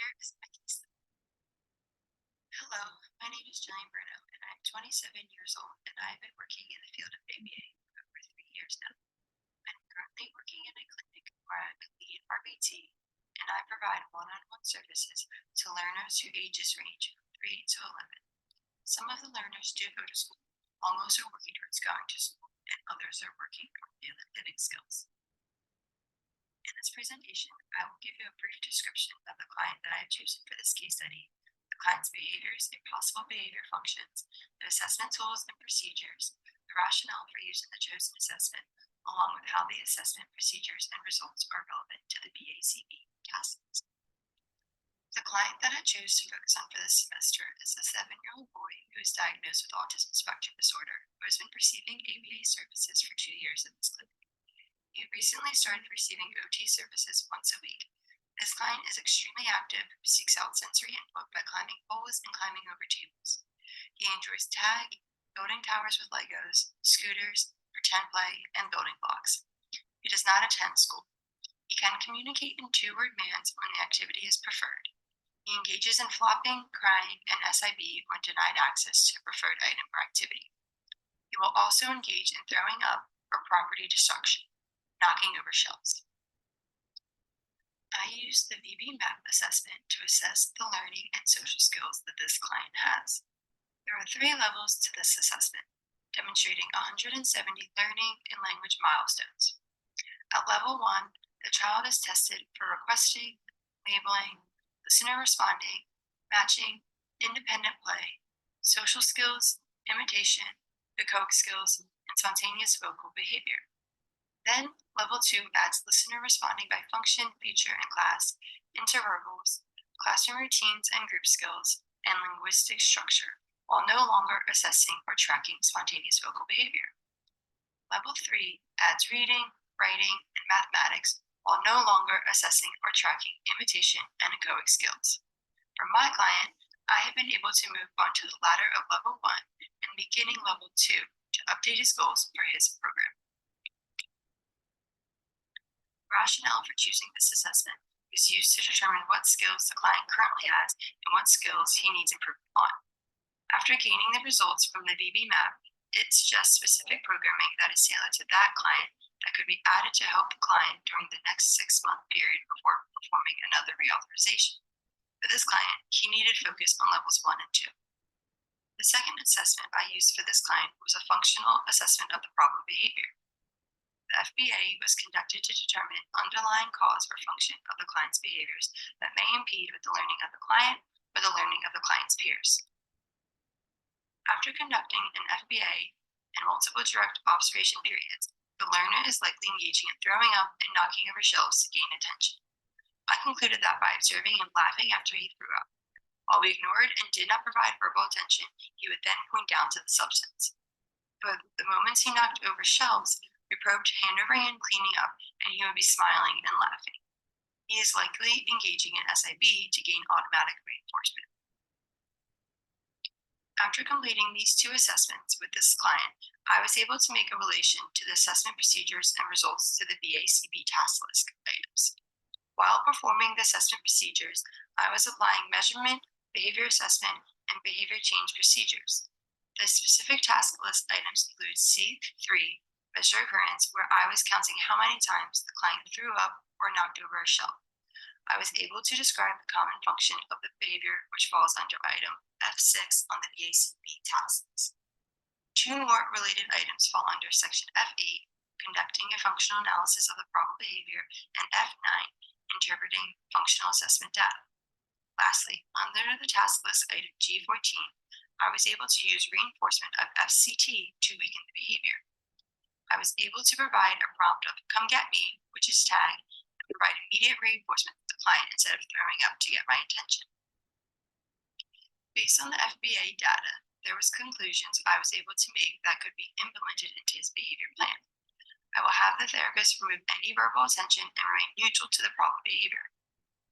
Here is my case. Hello, my name is Jillian Bruno, and I'm 27 years old, and I've been working in the field of ABA for over 3 years now. I'm currently working in a clinic where I'm a lead RBT, and I provide one-on-one services to learners whose ages range from 3 to 11. Some of the learners do go to school, while most are working towards going to school, and others are working on daily living skills. In this presentation, I will give you a brief description of the client that I have chosen for this case study, the client's behaviors and possible behavior functions, the assessment tools and procedures, the rationale for using the chosen assessment, along with how the assessment procedures and results are relevant to the BACB task list. The client that I choose to focus on for this semester is a 7-year-old boy who is diagnosed with autism spectrum disorder who has been receiving ABA services for 2 years at this clinic. He recently started receiving OT services once a week. This client is extremely active, seeks out sensory input by climbing poles and climbing over tables. He enjoys tag, building towers with Legos, scooters, pretend play, and building blocks. He does not attend school. He can communicate in 2-word commands when the activity is preferred. He engages in flopping, crying, and SIB when denied access to a preferred item or activity. He will also engage in throwing up or property destruction, knocking over shelves. I use the VB MAP assessment to assess the learning and social skills that this client has. There are 3 levels to this assessment, demonstrating 170 learning and language milestones. At level 1, the child is tested for requesting, labeling, listener responding, matching, independent play, social skills, imitation, echoic skills, and spontaneous vocal behavior. Then, level 2 adds listener responding by function, feature, and class, interverbals, classroom routines and group skills, and linguistic structure, while no longer assessing or tracking spontaneous vocal behavior. Level 3 adds reading, writing, and mathematics, while no longer assessing or tracking imitation and echoic skills. For my client, I have been able to move on to the ladder of level 1 and beginning level 2 to update his goals for his program. Rationale for choosing this assessment is used to determine what skills the client currently has and what skills he needs improvement on. After gaining the results from the VB map, it suggests specific programming that is tailored to that client that could be added to help the client during the next 6-month period before performing another reauthorization. For this client, he needed focus on levels 1 and 2. The second assessment I used for this client was a functional assessment of the problem behavior. The FBA was conducted to determine underlying cause or function of the client's behaviors that may impede with the learning of the client or the learning of the client's peers. After conducting an FBA and multiple direct observation periods, the learner is likely engaging in throwing up and knocking over shelves to gain attention. I concluded that by observing him laughing after he threw up. While we ignored and did not provide verbal attention, he would then point down to the substance. For the moments he knocked over shelves, we probed hand over hand cleaning up, and he would be smiling and laughing. He is likely engaging in SIB to gain automatic reinforcement. After completing these 2 assessments with this client, I was able to make a relation to the assessment procedures and results to the BACB task list items. While performing the assessment procedures, I was applying measurement, behavior assessment, and behavior change procedures. The specific task list items include C3, measure occurrence, where I was counting how many times the client threw up or knocked over a shelf. I was able to describe the common function of the behavior, which falls under item F6 on the BACB task list. 2 more related items fall under section F8, conducting a functional analysis of the problem behavior, and F9, interpreting functional assessment data. Lastly, under the task list item G14, I was able to use reinforcement of FCT to weaken the behavior. I was able to provide a prompt of "come get me," which is tag, and provide immediate reinforcement to the client instead of throwing up to get my attention. Based on the FBA data, there was conclusions I was able to make that could be implemented into his behavior plan. I will have the therapist remove any verbal attention and remain neutral to the problem behavior.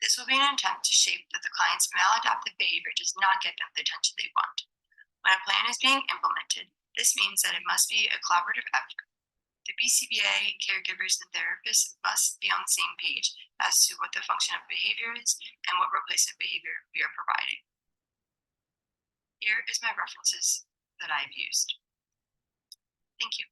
This will be an attempt to shape that the client's maladaptive behavior does not get them the attention they want. When a plan is being implemented, this means that it must be a collaborative effort. The BCBA, caregivers, and therapists must be on the same page as to what the function of behavior is and what replacement behavior we are providing. Here is my references that I've used. Thank you.